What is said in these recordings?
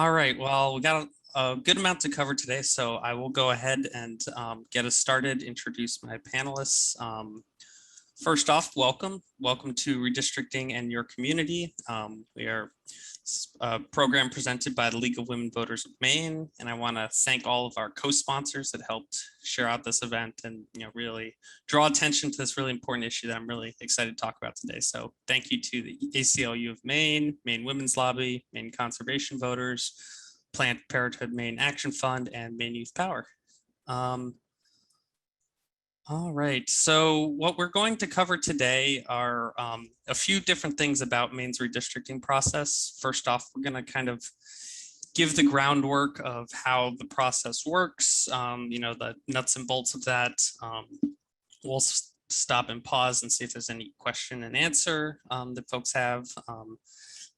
All right, well, we got a good amount to cover today, so I will go ahead and get us started, introduce my panelists. First off, welcome to Redistricting and Your Community. We are a program presented by the League of Women Voters of Maine, and I want to thank all of our co-sponsors that helped share out this event and really draw attention to this really important issue that I'm really excited to talk about today. So thank you to the ACLU of Maine, Maine Women's Lobby, Maine Conservation Voters, Planned Parenthood Maine Action Fund, and Maine Youth Power. All right, so what we're going to cover today are a few different things about Maine's redistricting process. First off, we're going to kind of give the groundwork of how the process works, the nuts and bolts of that. We'll stop and pause and see if there's any question and answer that folks have.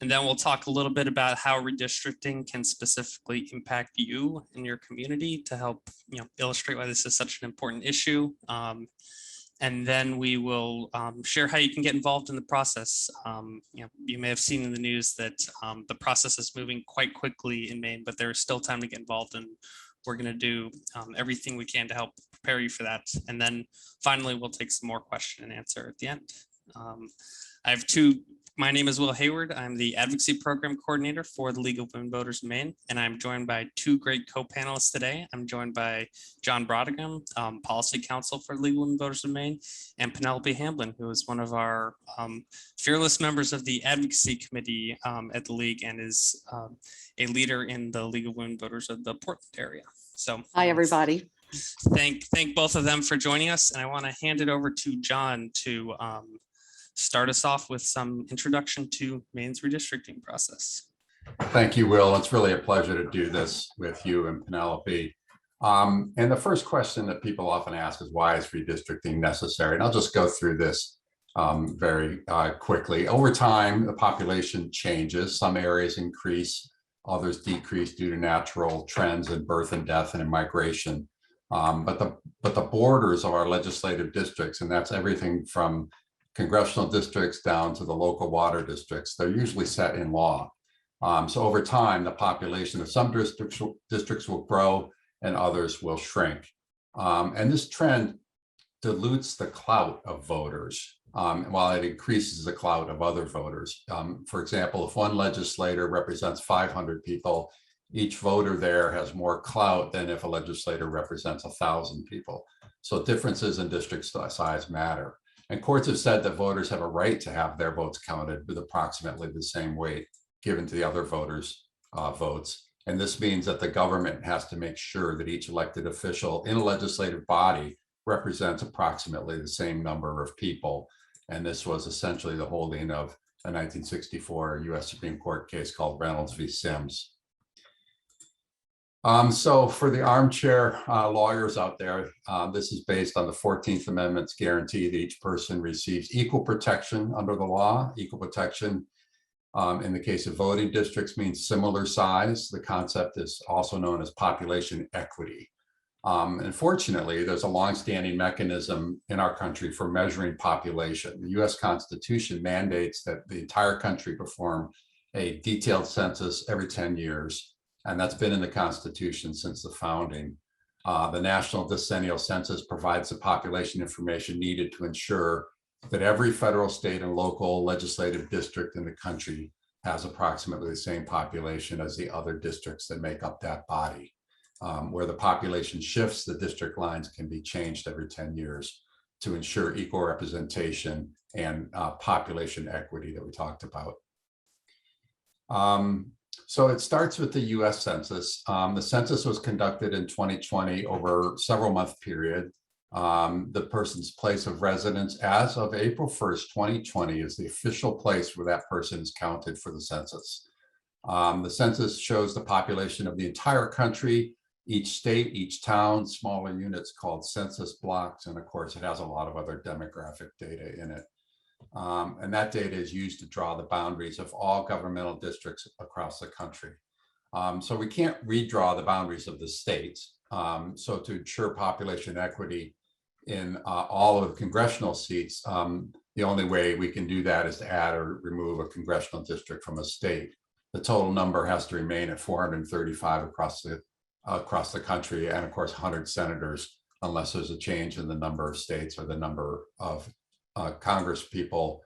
And then we'll talk a little bit about how redistricting can specifically impact you and your community to help illustrate why this is such an important issue. And then we will share how you can get involved in the process. You may have seen in the news that the process is moving quite quickly in Maine, but there's still time to get involved, and we're going to do everything we can to help prepare you for that. And then finally, we'll take some more question and answer at the end. My name is Will Hayward. I'm the Advocacy Program Coordinator for the League of Women Voters in Maine, and I'm joined by two great co-panelists today. I'm joined by John Brodigan, Policy Counsel for the League of Women Voters in Maine, and Penelope Hamblin, who is one of our fearless members of the Advocacy Committee at the League and is a leader in the League of Women Voters of the Portland area. So hi, everybody. Thank both of them for joining us, and I want to hand it over to John to start us off with some introduction to Maine's redistricting process. Thank you, Will. It's really a pleasure to do this with you and Penelope. And the first question that people often ask is, why is redistricting necessary? And I'll just go through this very quickly. Over time, the population changes. Some areas increase, others decrease due to natural trends in birth and death and in migration. But the borders of our legislative districts, and that's everything from congressional districts down to the local water districts, they're usually set in law. So over time, the population of some districts will grow and others will shrink. And this trend dilutes the clout of voters while it increases the clout of other voters. For example, if one legislator represents 500 people, each voter there has more clout than if a legislator represents 1,000 people. So differences in district size matter. And courts have said that voters have a right to have their votes counted with approximately the same weight given to the other voters' votes. And this means that the government has to make sure that each elected official in a legislative body represents approximately the same number of people. And this was essentially the holding of a 1964 US Supreme Court case called Reynolds v. Sims. So for the armchair lawyers out there, this is based on the 14th Amendment's guarantee that each person receives equal protection under the law. Equal protection in the case of voting districts means similar size. The concept is also known as population equity. Unfortunately, there's a longstanding mechanism in our country for measuring population. The US Constitution mandates that the entire country perform a detailed census every 10 years. And that's been in the Constitution since the founding. The National Decennial Census provides the population information needed to ensure that every federal, state, and local legislative district in the country has approximately the same population as the other districts that make up that body. Where the population shifts, the district lines can be changed every 10 years to ensure equal representation and population equity that we talked about. So it starts with the US Census. The census was conducted in 2020 over several month period. The person's place of residence as of April 1st, 2020 is the official place where that person is counted for the census. The census shows the population of the entire country, each state, each town, smaller units called census blocks. And of course, it has a lot of other demographic data in it. And that data is used to draw the boundaries of all governmental districts across the country. So we can't redraw the boundaries of the states. So to ensure population equity in all of the congressional seats, the only way we can do that is to add or remove a congressional district from a state. the total number has to remain at 435 across the country, and of course 100 senators, unless there's a change in the number of states or the number of Congress people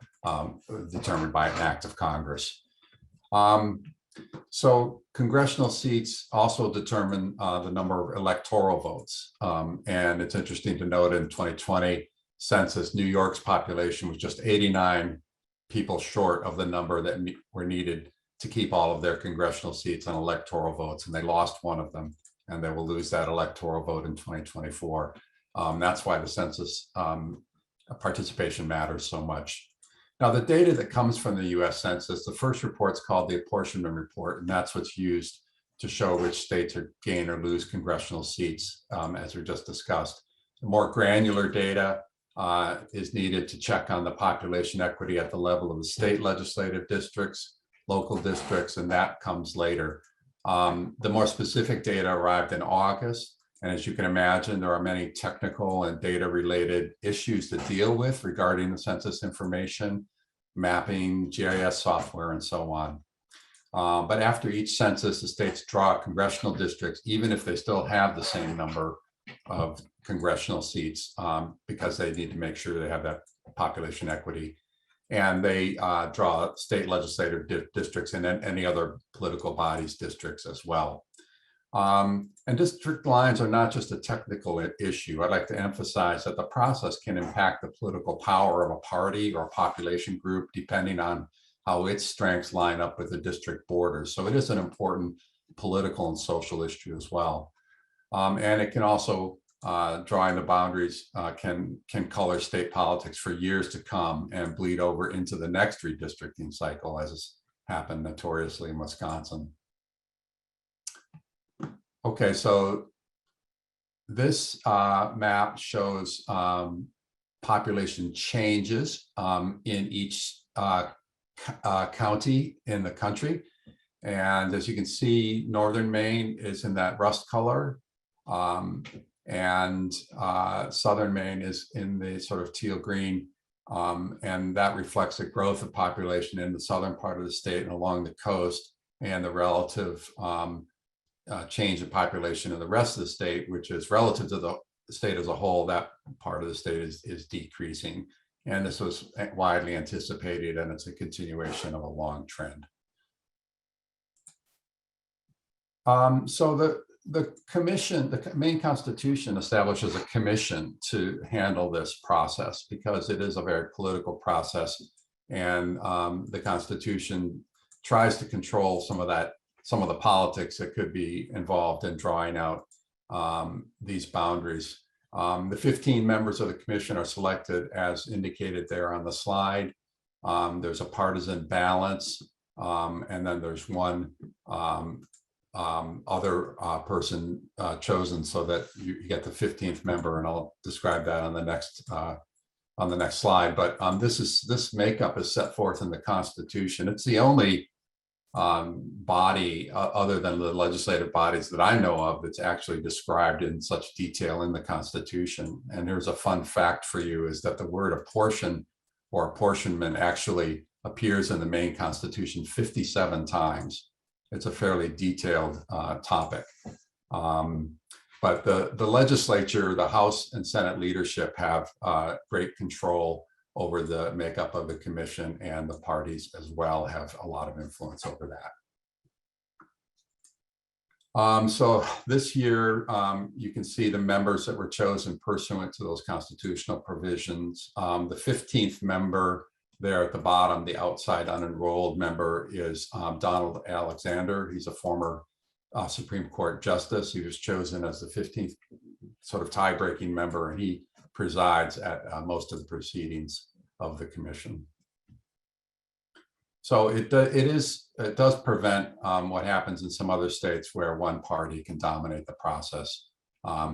determined by an act of Congress. So congressional seats also determine the number of electoral votes. And it's interesting to note in 2020 census, New York's population was just 89 people short of the number that were needed to keep all of their congressional seats and electoral votes. And they lost one of them, and they will lose that electoral vote in 2024. That's why the census participation matters so much. Now, the data that comes from the US Census, the first report's called the apportionment report, and that's what's used to show which states are gain or lose congressional seats, as we just discussed. More granular data is needed to check on the population equity at the level of the state legislative districts, local districts, and that comes later. The more specific data arrived in August. And as you can imagine, there are many technical and data-related issues to deal with regarding the census information, mapping, GIS software, and so on. But after each census, the states draw congressional districts, even if they still have the same number of congressional seats, because they need to make sure they have that population equity. And they draw state legislative districts and then any other political bodies districts as well. And district lines are not just a technical issue. I'd like to emphasize that the process can impact the political power of a party or a population group, depending on how its strengths line up with the district borders. So it is an important political and social issue as well. And it can also, drawing the boundaries can color state politics for years to come and bleed over into the next redistricting cycle, as has happened notoriously in Wisconsin. Okay, so this map shows population changes in each county in the country. And as you can see, northern Maine is in that rust color, and southern Maine is in the sort of teal green. And that reflects the growth of population in the southern part of the state and along the coast, and the relative change in population in the rest of the state, which is relative to the state as a whole. That part of the state is decreasing. And this was widely anticipated, and it's a continuation of a long trend. So the commission, the Maine Constitution establishes a commission to handle this process because it is a very political process. And the Constitution tries to control some of the politics that could be involved in drawing out these boundaries. The 15 members of the commission are selected as indicated there on the slide. There's a partisan balance, and then there's one other person chosen so that you get the 15th member, and I'll describe that on the next slide. But this makeup is set forth in the Constitution. It's the only body other than the legislative bodies that I know of that's actually described in such detail in the Constitution. And here's a fun fact for you, is that the word apportion or apportionment actually appears in the Maine Constitution 57 times. It's a fairly detailed topic. But the legislature, the House and Senate leadership have great control over the makeup of the commission, and the parties as well have a lot of influence over that. So this year, you can see the members that were chosen pursuant to those constitutional provisions. The 15th member there at the bottom, the outside unenrolled member, is Donald Alexander. He's a former Supreme Court justice. He was chosen as the 15th sort of tie-breaking member, and he presides at most of the proceedings of the commission. So it does prevent what happens in some other states where one party can dominate the process.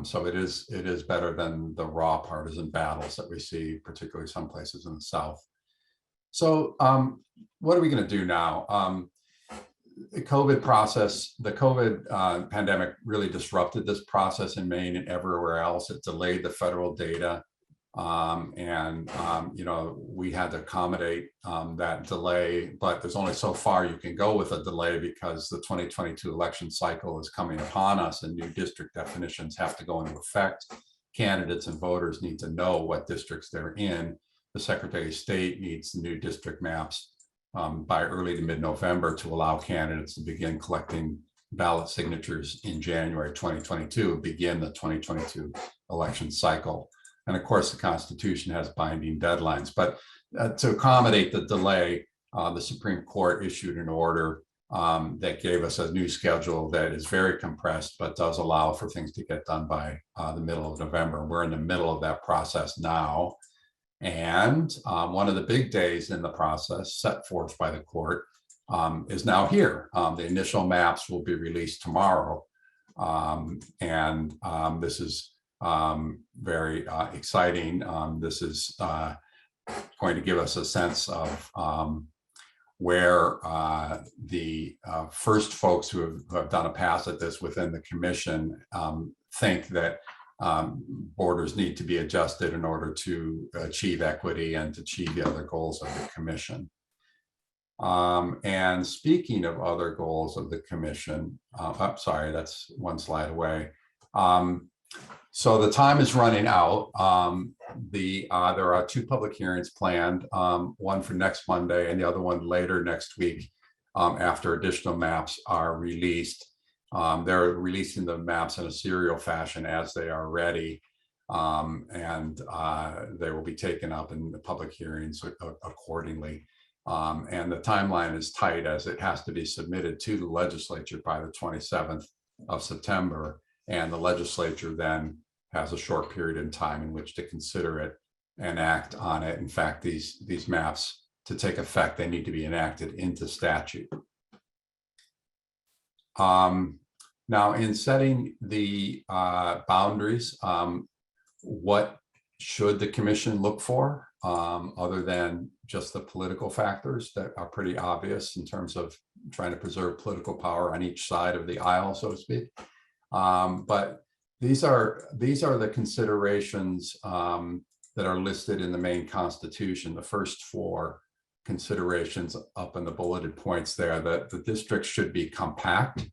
So it is better than the raw partisan battles that we see, particularly some places in the South. So what are we going to do now? The COVID pandemic really disrupted this process in Maine and everywhere else. It delayed the federal data. You know, we had to accommodate that delay, but there's only so far you can go with a delay because the 2022 election cycle is coming upon us and new district definitions have to go into effect. Candidates and voters need to know what districts they're in. The Secretary of State needs the new district maps by early to mid-November to allow candidates to begin collecting ballot signatures in January 2022, begin the 2022 election cycle. And of course, the Constitution has binding deadlines. But to accommodate the delay, the Supreme Court issued an order that gave us a new schedule that is very compressed, but does allow for things to get done by the middle of November. We're in the middle of that process now. And one of the big days in the process set forth by the court is now here. The initial maps will be released tomorrow. This is very exciting. This is going to give us a sense of where the first folks who have done a pass at this within the commission think that borders need to be adjusted in order to achieve equity and to achieve the other goals of the commission. And speaking of other goals of the commission, sorry, that's one slide away. So the time is running out. There are two public hearings planned, one for next Monday and the other one later next week after additional maps are released. They're releasing the maps in a serial fashion as they are ready, and they will be taken up in the public hearings accordingly. And the timeline is tight as it has to be submitted to the legislature by the 27th of September. And the legislature then has a short period in time in which to consider it and act on it. In fact, these maps, to take effect, they need to be enacted into statute. Now, in setting the boundaries, what should the commission look for other than just the political factors that are pretty obvious in terms of trying to preserve political power on each side of the aisle, so to speak? But these are the considerations that are listed in the Maine Constitution. The first four considerations up in the bulleted points there, that the districts should be compact,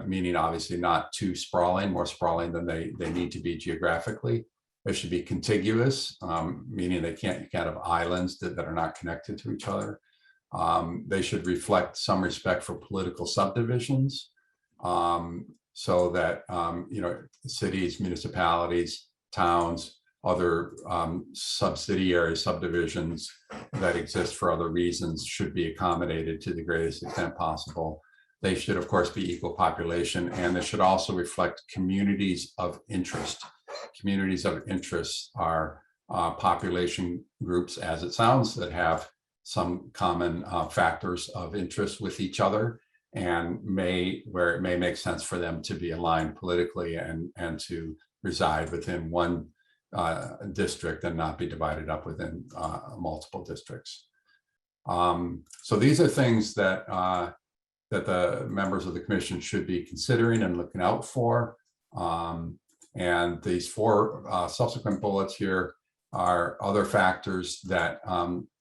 meaning obviously not too sprawling, more sprawling than they need to be geographically. They should be contiguous, meaning you can't have islands that are not connected to each other. They should reflect some respect for political subdivisions, so that cities, municipalities, towns, other subsidiary subdivisions that exist for other reasons should be accommodated to the greatest extent possible. They should, of course, be equal population, and they should also reflect communities of interest. Communities of interest are population groups, as it sounds, that have some common factors of interest with each other, and where it may make sense for them to be aligned politically and to reside within one district and not be divided up within multiple districts. So these are things that the members of the commission should be considering and looking out for. And these four subsequent bullets here are other factors that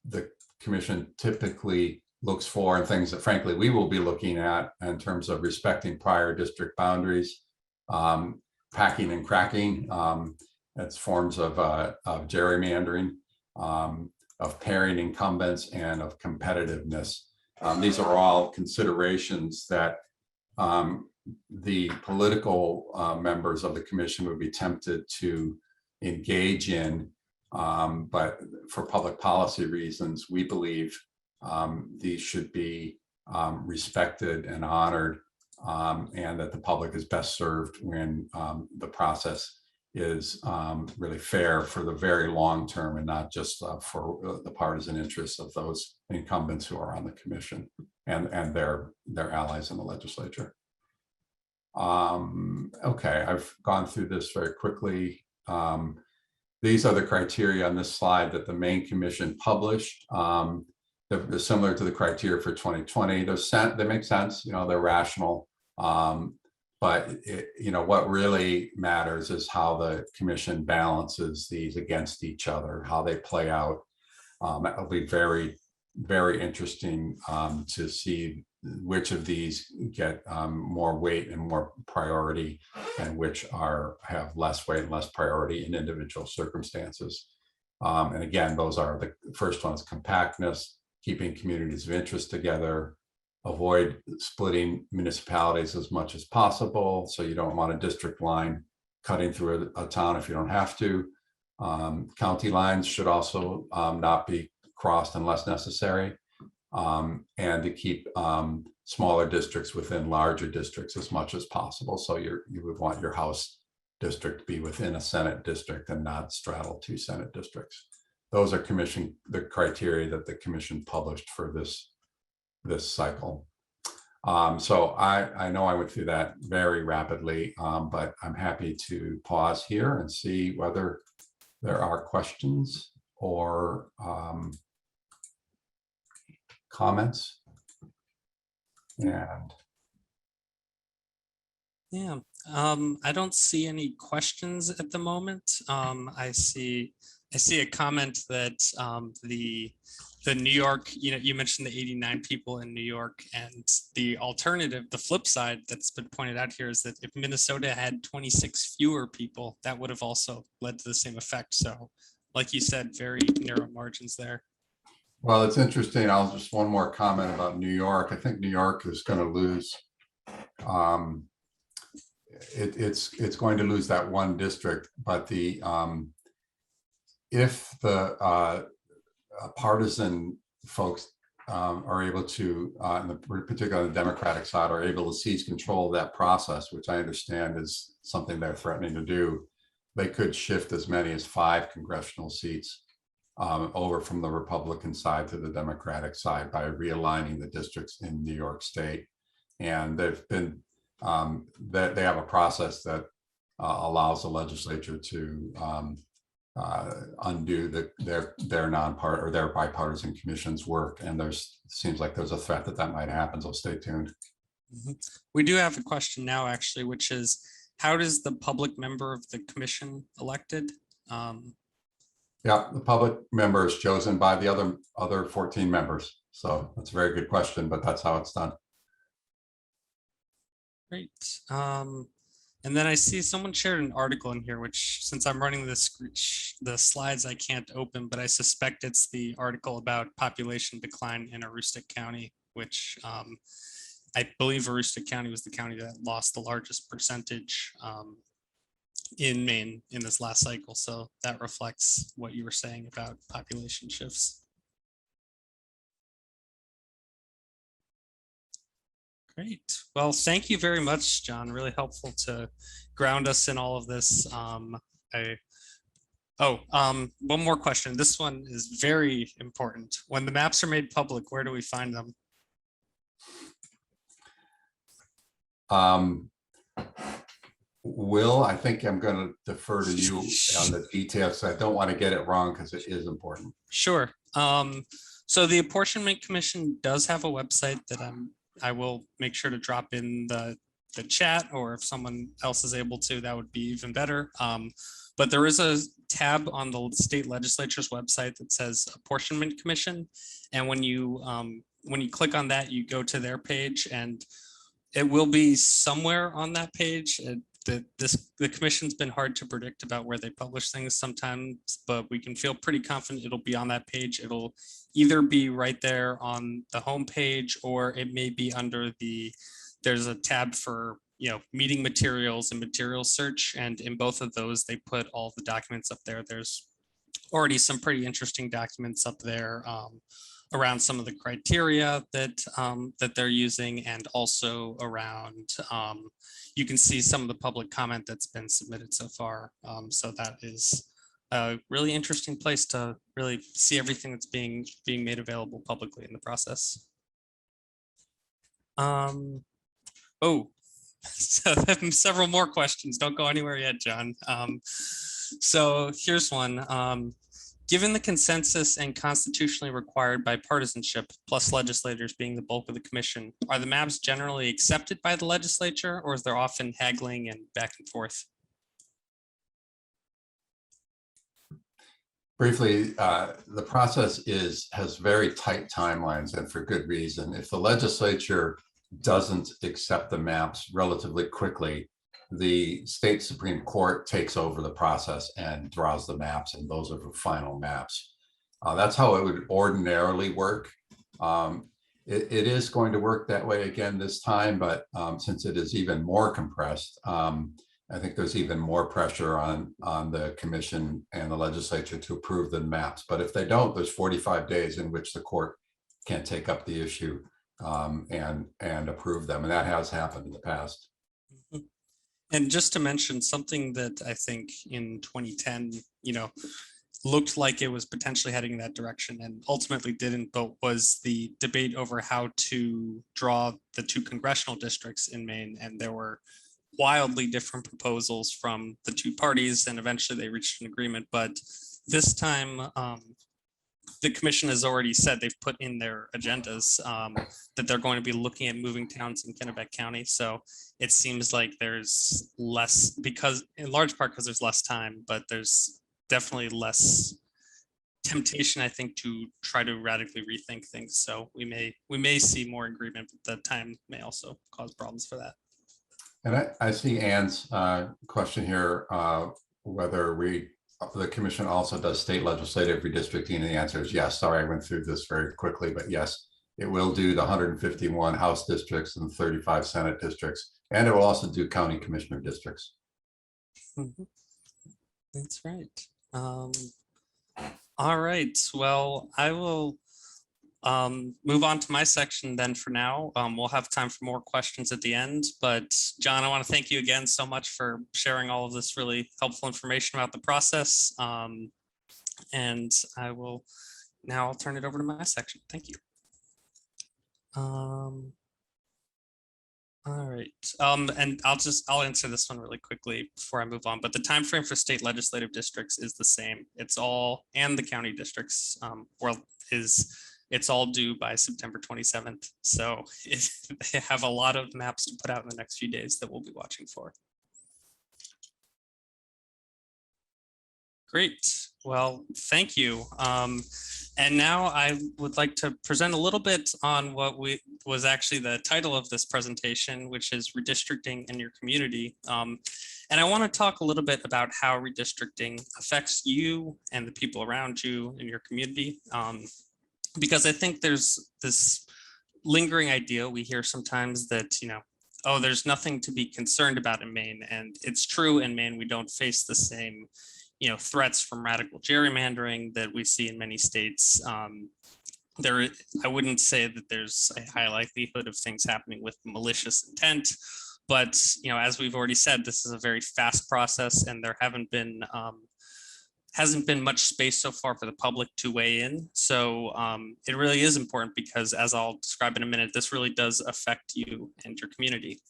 the commission typically looks for, and things that frankly we will be looking at in terms of respecting prior district boundaries, packing and cracking, that's forms of gerrymandering, of pairing incumbents, and of competitiveness. These are all considerations that the political members of the commission would be tempted to engage in, but for public policy reasons, we believe these should be respected and honored, and that the public is best served when the process is really fair for the very long term and not just for the partisan interests of those incumbents who are on the commission and their allies in the legislature. Okay, I've gone through this very quickly. These are the criteria on this slide that the Maine Commission published. They're similar to the criteria for 2020. They make sense, they're rational. But what really matters is how the commission balances these against each other, how they play out. It'll be very, very interesting to see which of these get more weight and more priority, and which have less weight and less priority in individual circumstances. And again, those are the first ones: compactness, keeping communities of interest together, avoid splitting municipalities as much as possible. So you don't want a district line cutting through a town if you don't have to. County lines should also not be crossed unless necessary. And to keep smaller districts within larger districts as much as possible. So you would want your House district to be within a Senate district and not straddle 2 Senate districts. Those are the criteria that the commission published for this cycle. So I know I went through that very rapidly, but I'm happy to pause here and see whether there are questions or comments. And yeah, I don't see any questions at the moment. I see a comment that the New York, you mentioned the 89 people in New York, and the alternative, the flip side that's been pointed out here is that if Minnesota had 26 fewer people, that would have also led to the same effect. So like you said, very narrow margins there. well, it's interesting. I'll just one more comment about New York. I think New York is going to lose. It's going to lose that one district, but if the partisan folks are able to, particularly on the Democratic side, are able to seize control of that process, which I understand is something they're threatening to do, they could shift as many as 5 congressional seats over from the Republican side to the Democratic side by realigning the districts in New York State. And they've been, they have a process that allows the legislature to undo their non-part or their bipartisan commission's work. And seems like there's a threat that might happen. So stay tuned. Mm-hmm. We do have a question now, actually, which is, how does the public member of the commission elected? Yeah, the public member is chosen by the other 14 members. So that's a very good question, but that's how it's done. Great. And then I see someone shared an article in here, which, since I'm running the slides, I can't open, but I suspect it's the article about population decline in Aroostook County, which I believe Aroostook County was the county that lost the largest percentage in Maine in this last cycle. So that reflects what you were saying about population shifts. Great. Well, thank you very much, John. Really helpful to ground us in all of this. One more question. This one is very important. When the maps are made public, where do we find them? Will, I think I'm going to defer to you on the details. I don't want to get it wrong because it is important. Sure. So the Apportionment Commission does have a website that I will make sure to drop in the chat, or if someone else is able to, that would be even better. But there is a tab on the state legislature's website that says Apportionment Commission. And when you click on that, you go to their page, and it will be somewhere on that page. The commission's been hard to predict about where they publish things sometimes, but we can feel pretty confident it'll be on that page. It'll either be right there on the home page, or it may be under there's a tab for meeting materials and material search, and in both of those they put all the documents up there. There's already some pretty interesting documents up there around some of the criteria that they're using, and also around you can see some of the public comment that's been submitted so far. So that is a really interesting place to really see everything that's being made available publicly in the process. So several more questions. Don't go anywhere yet, John. So here's one. Given the consensus and constitutionally required bipartisanship, plus legislators being the bulk of the commission, are the maps generally accepted by the legislature, or is there often haggling and back and forth? Briefly, the process has very tight timelines, and for good reason. If the legislature doesn't accept the maps relatively quickly, the state Supreme Court takes over the process and draws the maps, and those are the final maps. That's how it would ordinarily work. It is going to work that way again this time, but since it is even more compressed, I think there's even more pressure on the commission and the legislature to approve the maps. But if they don't, there's 45 days in which the court can take up the issue and approve them. And that has happened in the past. And just to mention something that I think in 2010, looked like it was potentially heading in that direction and ultimately didn't, but was the debate over how to draw the 2 congressional districts in Maine. And there were wildly different proposals from the 2 parties, and eventually they reached an agreement. But this time, the commission has already said they've put in their agendas that they're going to be looking at moving towns in Kennebec County. So it seems like there's less, because in large part because there's less time, but there's definitely less temptation, I think, to try to radically rethink things. So we may see more agreement, but the time may also cause problems for that. And I see Ann's question here, whether the commission also does state legislative redistricting, and the answer is yes. Sorry, I went through this very quickly, but yes, it will do the 151 House districts and 35 Senate districts, and it will also do county commissioner districts. That's right. All right, well, I will move on to my section then for now. We'll have time for more questions at the end, but John, I want to thank you again so much for sharing all of this really helpful information about the process. And I'll turn it over to my section. Thank you. All right, and I'll answer this one really quickly before I move on, but the time frame for state legislative districts is the same. It's all, and the county districts, it's all due by September 27th. So they have a lot of maps to put out in the next few days that we'll be watching for. Great. Well, thank you. And now I would like to present a little bit on what was actually the title of this presentation, which is Redistricting in Your Community. And I want to talk a little bit about how redistricting affects you and the people around you in your community. Because I think there's this lingering idea we hear sometimes that, oh, there's nothing to be concerned about in Maine. And it's true, in Maine, we don't face the same threats from radical gerrymandering that we see in many states. I wouldn't say that there's a high likelihood of things happening with malicious intent, but as we've already said, this is a very fast process, and there hasn't been much space so far for the public to weigh in. So it really is important because, as I'll describe in a minute, this really does affect you and your community.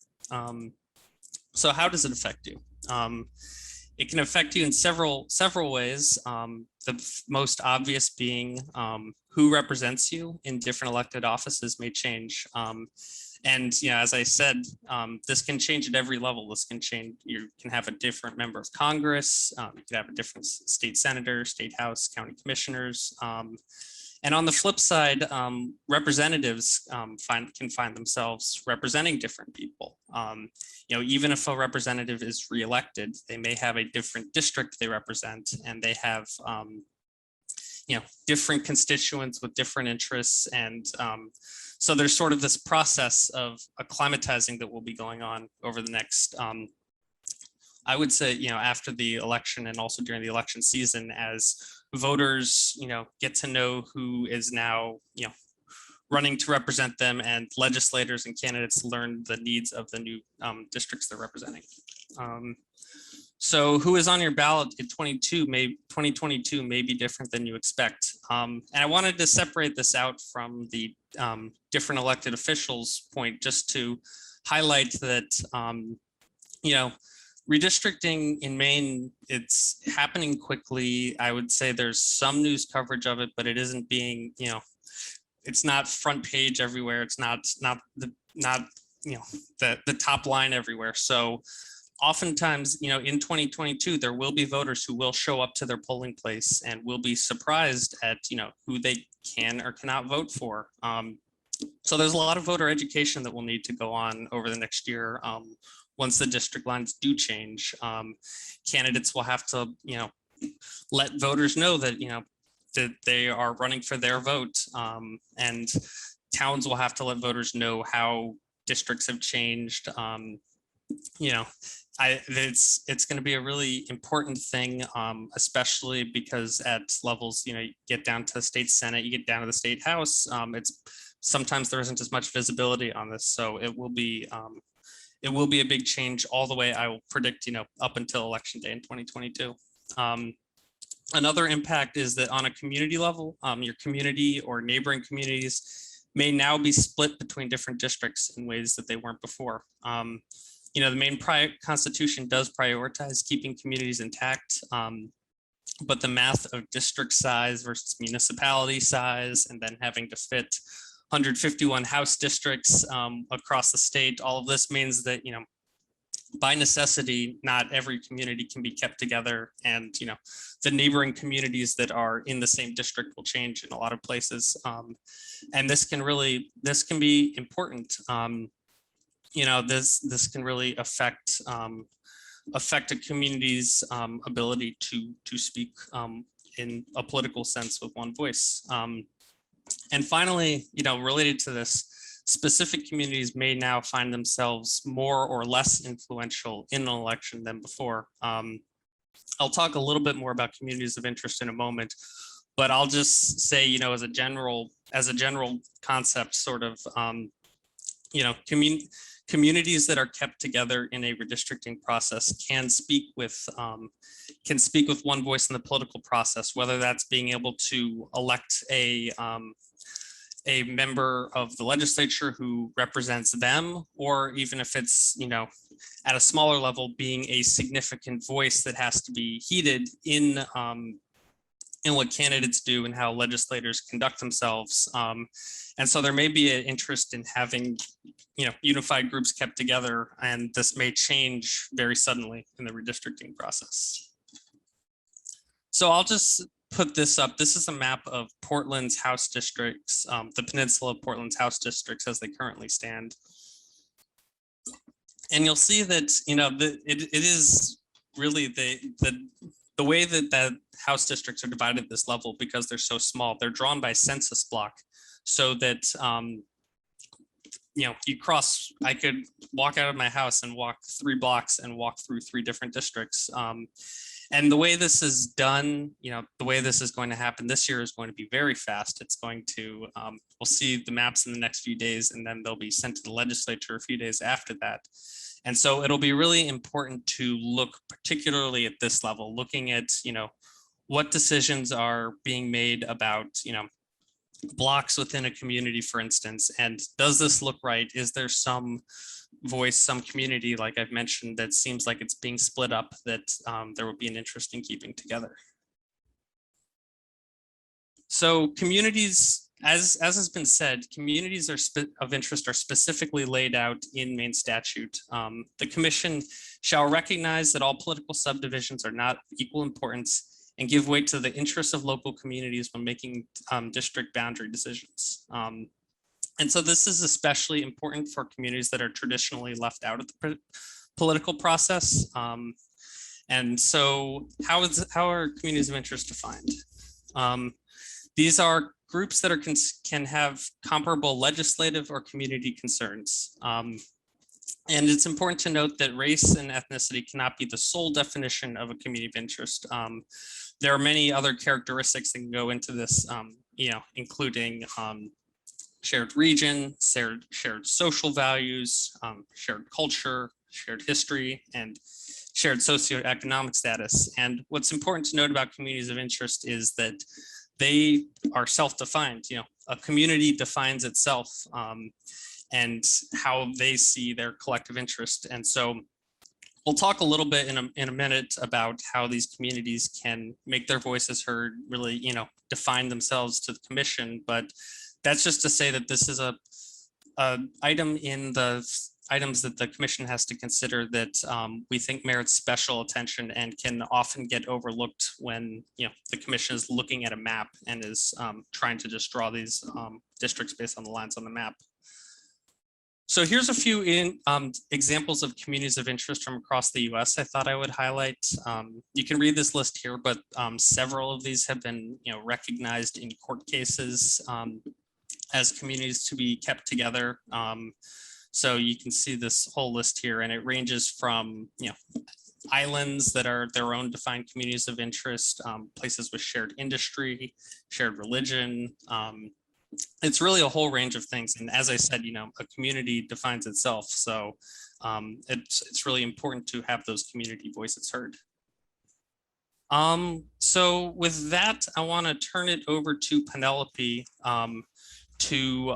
So how does it affect you? It can affect you in several ways. The most obvious being who represents you in different elected offices may change. And as I said, this can change at every level. This can change. You can have a different member of Congress. You can have a different state senator, state house, county commissioners. And on the flip side, representatives can find themselves representing different people. Even if a representative is reelected, they may have a different district they represent, and they have different constituents with different interests. And so there's sort of this process of acclimatizing that will be going on over the next, I would say, after the election and also during the election season, as voters, get to know who is now, running to represent them, and legislators and candidates learn the needs of the new districts they're representing. So who is on your ballot in 2022 may be different than you expect. And I wanted to separate this out from the different elected officials point, just to highlight that, Redistricting in Maine, it's happening quickly. I would say there's some news coverage of it, but it isn't being, it's not front page everywhere. It's not the top line everywhere. So oftentimes, in 2022, there will be voters who will show up to their polling place and will be surprised at, who they can or cannot vote for. So there's a lot of voter education that will need to go on over the next year. Once the district lines do change, candidates will have to, let voters know that, that they are running for their vote. And towns will have to let voters know how districts have changed. It's going to be a really important thing, especially because at levels, you get down to the state Senate, you get down to the state House. It's sometimes there isn't as much visibility on this, so it will be a big change all the way. I will predict, up until election day in 2022. Another impact is that on a community level, your community or neighboring communities may now be split between different districts in ways that they weren't before. The Maine Constitution does prioritize keeping communities intact, but the math of district size versus municipality size, and then having to fit 151 House districts across the state, all of this means that, by necessity, not every community can be kept together, and the neighboring communities that are in the same district will change in a lot of places, and this can be important. This can really affect a community's ability to speak in a political sense with one voice. And finally, related to this, specific communities may now find themselves more or less influential in an election than before. I'll talk a little bit more about communities of interest in a moment, but I'll just say, as a general concept, sort of, communities that are kept together in a redistricting process can speak with one voice in the political process, whether that's being able to elect a member of the legislature who represents them, or even if it's, at a smaller level, being a significant voice that has to be heeded in what candidates do and how legislators conduct themselves. And so there may be an interest in having, unified groups kept together, and this may change very suddenly in the redistricting process. So I'll just put this up. This is a map of Portland's House districts, the peninsula of Portland's House districts as they currently stand. And you'll see that, it is really the way that House districts are divided at this level, because they're so small, they're drawn by census block, so that, I could walk out of my house and walk 3 blocks and walk through 3 different districts. And the way this is done, the way this is going to happen this year is going to be very fast. It's going to, we'll see the maps in the next few days, and then they'll be sent to the legislature a few days after that. And so it'll be really important to look particularly at this level, looking at, what decisions are being made about, blocks within a community, for instance, and does this look right? Is there some voice, some community, like I've mentioned, that seems like it's being split up, that there would be an interest in keeping together? So communities, as has been said, communities of interest are specifically laid out in Maine statute. The commission shall recognize that all political subdivisions are not of equal importance and give weight to the interests of local communities when making district boundary decisions. And so this is especially important for communities that are traditionally left out of the political process. And so how are communities of interest defined? These are groups that can have comparable legislative or community concerns. And it's important to note that race and ethnicity cannot be the sole definition of a community of interest. There are many other characteristics that can go into this, including shared region, shared social values, shared culture, shared history, and shared socioeconomic status. And what's important to note about communities of interest is that they are self-defined. A community defines itself and how they see their collective interest. And so we'll talk a little bit in a minute about how these communities can make their voices heard, really, define themselves to the commission. But that's just to say that this is a item in the items that the commission has to consider that we think merits special attention and can often get overlooked when the commission is looking at a map and is trying to just draw these districts based on the lines on the map. So here's a few examples of communities of interest from across the US I thought I would highlight. You can read this list here, but several of these have been recognized in court cases as communities to be kept together. So you can see this whole list here, and it ranges from islands that are their own defined communities of interest, places with shared industry, shared religion. It's really a whole range of things. And as I said, a community defines itself. So it's really important to have those community voices heard. So with that, I want to turn it over to Penelope to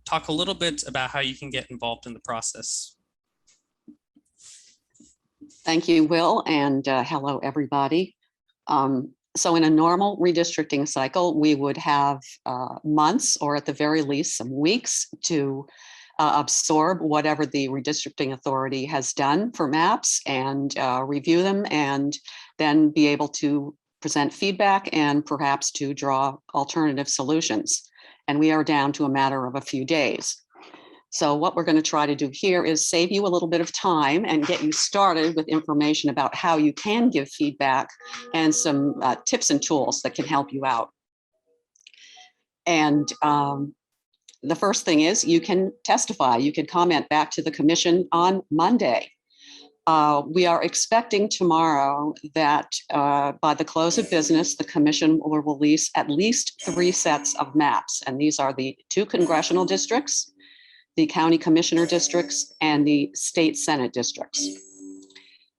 talk a little bit about how you can get involved in the process. Thank you, Will, and hello, everybody. So in a normal redistricting cycle, we would have months or at the very least some weeks to absorb whatever the redistricting authority has done for maps and review them, and then be able to present feedback and perhaps to draw alternative solutions. And we are down to a matter of a few days. So what we're going to try to do here is save you a little bit of time and get you started with information about how you can give feedback and some tips and tools that can help you out. And the first thing is you can testify. You can comment back to the commission on Monday. We are expecting tomorrow that by the close of business, the commission will release at least 3 sets of maps. And these are the 2 congressional districts, the county commissioner districts, and the state senate districts.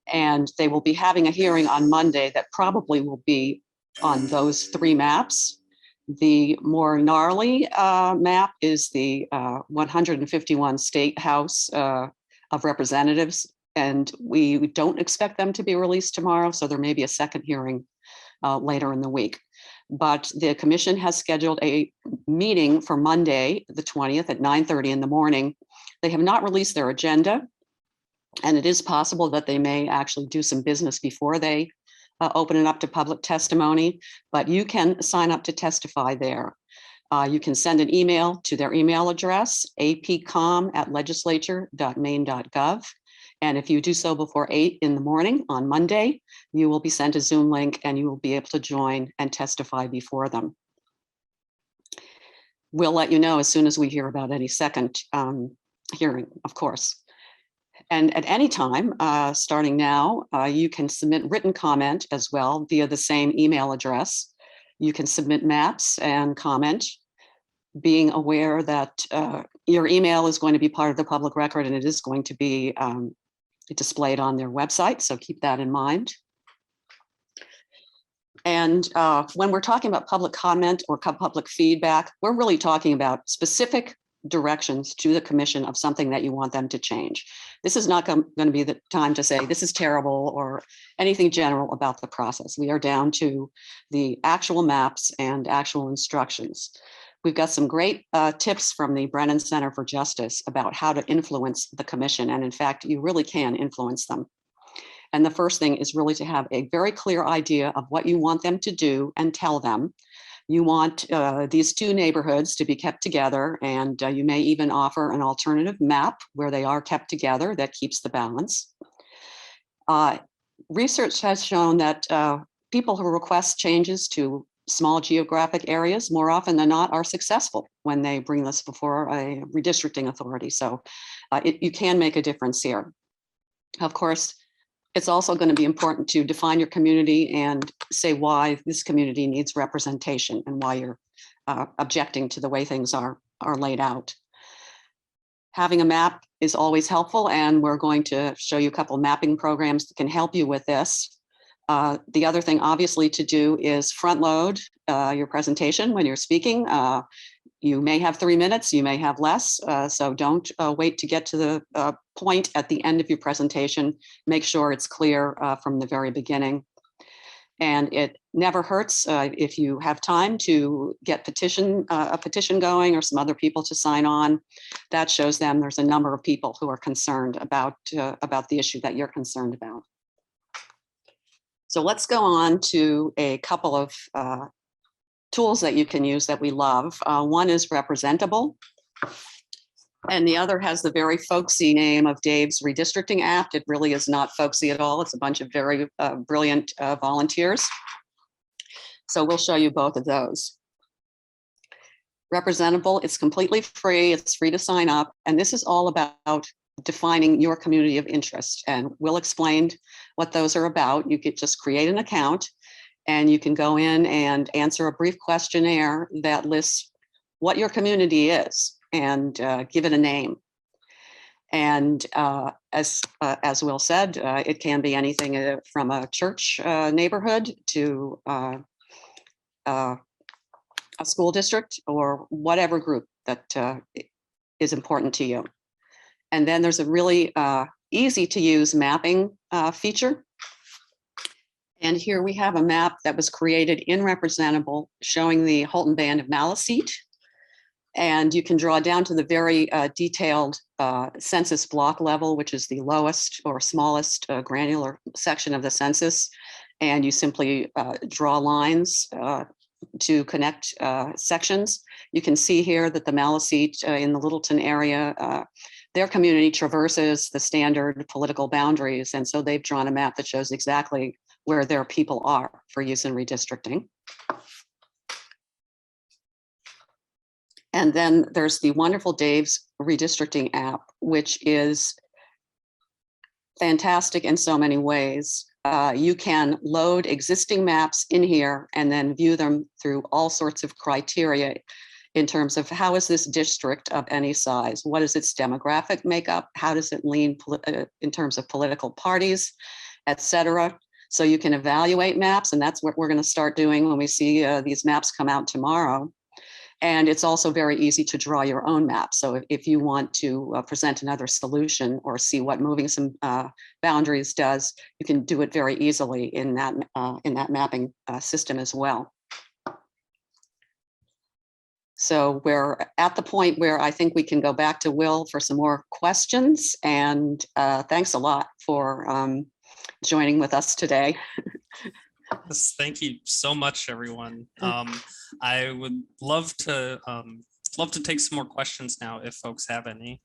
And they will be having a hearing on Monday that probably will be on those 3 maps. The more gnarly map is the 151 State House of Representatives. And we don't expect them to be released tomorrow, so there may be a second hearing later in the week. But the commission has scheduled a meeting for Monday, the 20th at 9:30 in the morning. They have not released their agenda, and it is possible that they may actually do some business before they open it up to public testimony, but you can sign up to testify there. You can send an email to their email address, apcom@legislature.maine.gov. And if you do so before 8 in the morning on Monday, you will be sent a Zoom link and you will be able to join and testify before them. We'll let you know as soon as we hear about any second hearing, of course. And at any time, starting now, you can submit written comment as well via the same email address. You can submit maps and comment, being aware that your email is going to be part of the public record and it is going to be displayed on their website, so keep that in mind. And when we're talking about public comment or public feedback, we're really talking about specific directions to the commission of something that you want them to change. This is not going to be the time to say this is terrible or anything general about the process. We are down to the actual maps and actual instructions. We've got some great tips from the Brennan Center for Justice about how to influence the commission. And in fact, you really can influence them. And the first thing is really to have a very clear idea of what you want them to do and tell them. You want these 2 neighborhoods to be kept together, and you may even offer an alternative map where they are kept together that keeps the balance. Research has shown that people who request changes to small geographic areas more often than not are successful when they bring this before a redistricting authority. So you can make a difference here. Of course, it's also going to be important to define your community and say why this community needs representation and why you're objecting to the way things are laid out. Having a map is always helpful, and we're going to show you a couple of mapping programs that can help you with this. The other thing obviously to do is front load your presentation when you're speaking. You may have 3 minutes, you may have less, so don't wait to get to the point at the end of your presentation, make sure it's clear from the very beginning. And it never hurts if you have time to get a petition going or some other people to sign on. That shows them there's a number of people who are concerned about the issue that you're concerned about. So let's go on to a couple of tools that you can use that we love. One is Representable, and the other has the very folksy name of Dave's Redistricting app. It really is not folksy at all. It's a bunch of very brilliant volunteers. So we'll show you both of those. Representable, it's completely free. It's free to sign up. And this is all about defining your community of interest. And we'll explain what those are about. You could just create an account and you can go in and answer a brief questionnaire that lists what your community is and give it a name. And as Will said, it can be anything from a church neighborhood to a school district or whatever group that is important to you. And then there's a really easy to use mapping feature. And here we have a map that was created in Representable showing the Holton Band of Maliseet. And you can draw down to the very detailed census block level, which is the lowest or smallest granular section of the census. And you simply draw lines to connect sections. You can see here that the Maliseet in the Littleton area, their community traverses the standard political boundaries. And so they've drawn a map that shows exactly where their people are for use in redistricting. And then there's the wonderful Dave's Redistricting app, which is fantastic in so many ways. You can load existing maps in here and then view them through all sorts of criteria in terms of how is this district of any size? What is its demographic makeup? How does it lean in terms of political parties, et cetera? So you can evaluate maps, and that's what we're going to start doing when we see these maps come out tomorrow. And it's also very easy to draw your own map. So if you want to present another solution or see what moving some boundaries does, you can do it very easily in that mapping system as well. So we're at the point where I think we can go back to Will for some more questions. And thanks a lot for joining with us today. Yes, thank you so much, everyone. I would love to take some more questions now if folks have any.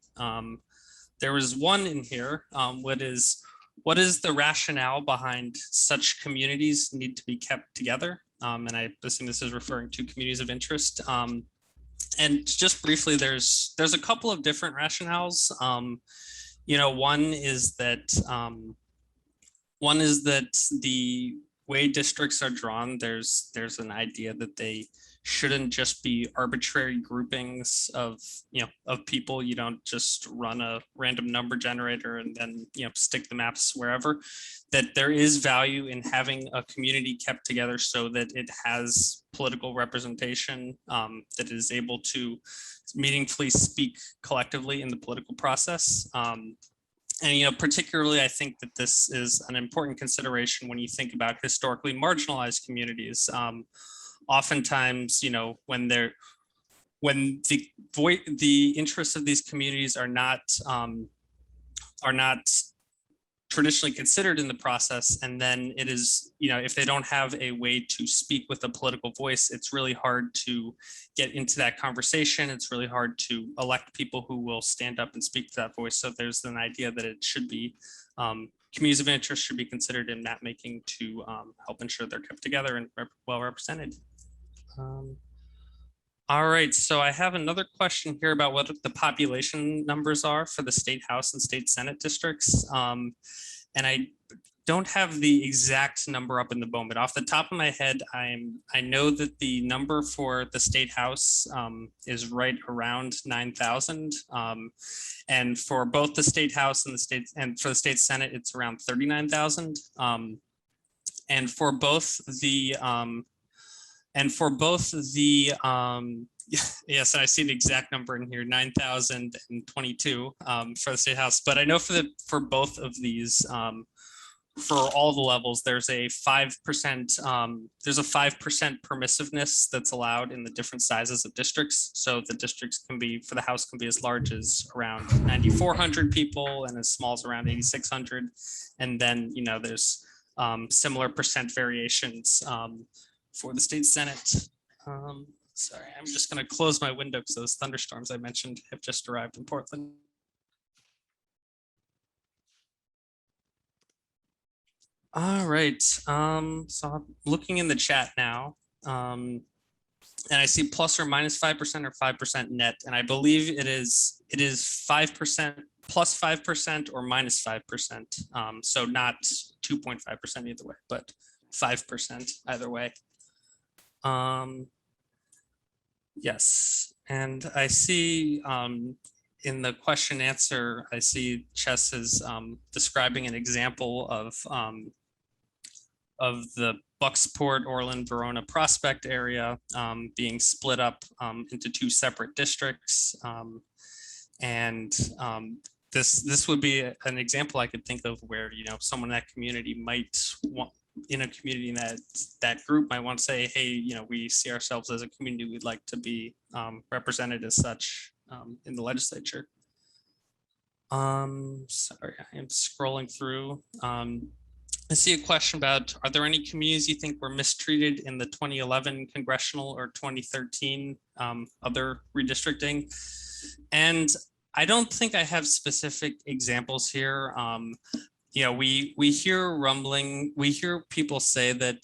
There was one in here. What is the rationale behind such communities need to be kept together? And I assume this is referring to communities of interest. And just briefly, there's a couple of different rationales. One is that the way districts are drawn, there's an idea that they shouldn't just be arbitrary groupings of people. You don't just run a random number generator and then stick the maps wherever. That there is value in having a community kept together so that it has political representation, that is able to meaningfully speak collectively in the political process. And particularly, I think that this is an important consideration when you think about historically marginalized communities. Oftentimes, when the interests of these communities are not traditionally considered in the process, and then it is, if they don't have a way to speak with a political voice, it's really hard to get into that conversation. It's really hard to elect people who will stand up and speak to that voice. So there's an idea that it should be, communities of interest should be considered in map making to help ensure they're kept together and well represented. All right, so I have another question here about what the population numbers are for the state house and state senate districts. And I don't have the exact number up in the bone, but off the top of my head, I know that the number for the state house is right around 9,000. And for both the state house and for the state senate, it's around 39,000. And for both the And for both of the, yes, I see the exact number in here, 9,022 for the State House. But I know for both of these, for all the levels, there's a 5%, there's a 5% permissiveness that's allowed in the different sizes of districts. So the districts can be, for the House, can be as large as around 9,400 people and as small as around 8,600. And then, you know, there's similar percent variations for the state Senate. Sorry, I'm just going to close my window because those thunderstorms I mentioned have just arrived in Portland. All right, so I'm looking in the chat now, and I see plus or minus 5% or 5% net, and I believe it is 5% plus 5% or minus 5%. So not 2.5% either way, but 5% either way. Yes, and I see in the question answer, I see Chess is describing an example of the Bucksport, Orland, Verona, Prospect area being split up into two separate districts. This would be an example I could think of where, you know, someone in that community might want, in a community that group might want to say, hey, you know, we see ourselves as a community, we'd like to be represented as such in the legislature. Sorry, I am scrolling through. I see a question about, are there any communities you think were mistreated in the 2011 congressional or 2013 other redistricting? And I don't think I have specific examples here. You know, we hear rumbling, we hear people say that,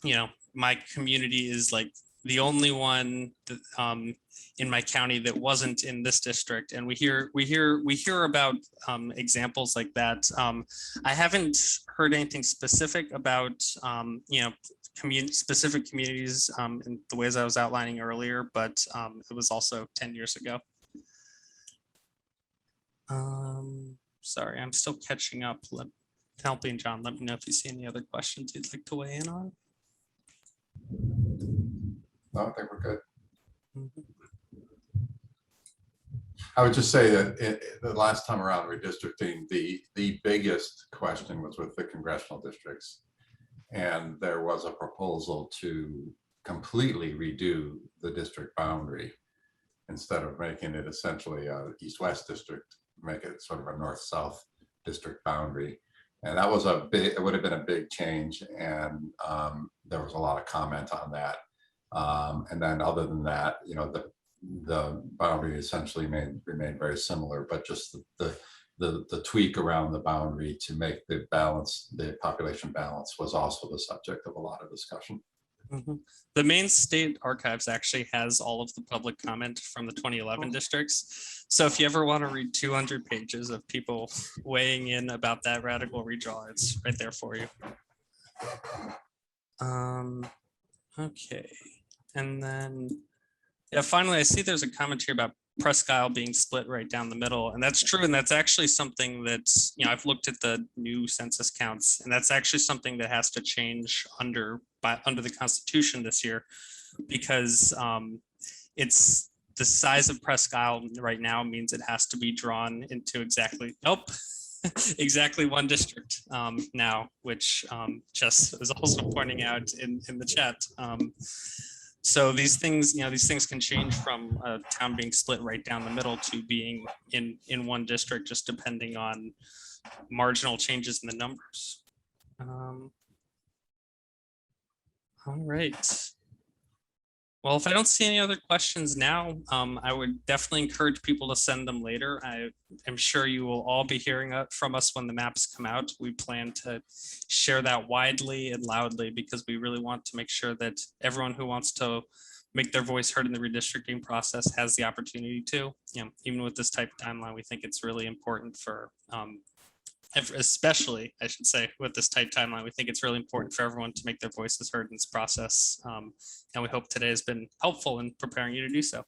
you know, my community is like the only one that, in my county that wasn't in this district, and we hear about examples like that. I haven't heard anything specific about you know, specific communities in the ways I was outlining earlier, but it was also 10 years ago. Sorry, I'm still catching up. Penelope and John, let me know if you see any other questions you'd like to weigh in on. No, I think we're good. Mm-hmm. I would just say that the last time around redistricting, the biggest question was with the congressional districts. And there was a proposal to completely redo the district boundary instead of making it essentially an east-west district, make it sort of a north-south district boundary. And that was it would have been a big change. And there was a lot of comment on that. And then other than that, you know, the boundary essentially remained very similar, but just the tweak around the boundary to make the population balance was also the subject of a lot of discussion. Mm-hmm. The Maine State Archives actually has all of the public comment from the 2011 districts. So if you ever want to read 200 pages of people weighing in about that radical redraw, it's right there for you. Okay. And then, yeah, finally, I see there's a comment here about Presque Isle being split right down the middle. And that's true. And that's actually something that's, you know, I've looked at the new census counts, and that's actually something that has to change under the Constitution this year, because it's the size of Presque Isle right now means it has to be drawn into exactly, exactly one district now, which Jess is also pointing out in the chat. So these things, you know, these things can change from a town being split right down the middle to being in one district, just depending on marginal changes in the numbers. All right. Well, if I don't see any other questions now, I would definitely encourage people to send them later. I am sure you will all be hearing from us when the maps come out. We plan to share that widely and loudly because we really want to make sure that everyone who wants to make their voice heard in the redistricting process has the opportunity to. You know, even with this type of timeline, we think it's really important for especially, I should say, with this tight timeline, we think it's really important for everyone to make their voices heard in this process. And we hope today has been helpful in preparing you to do so.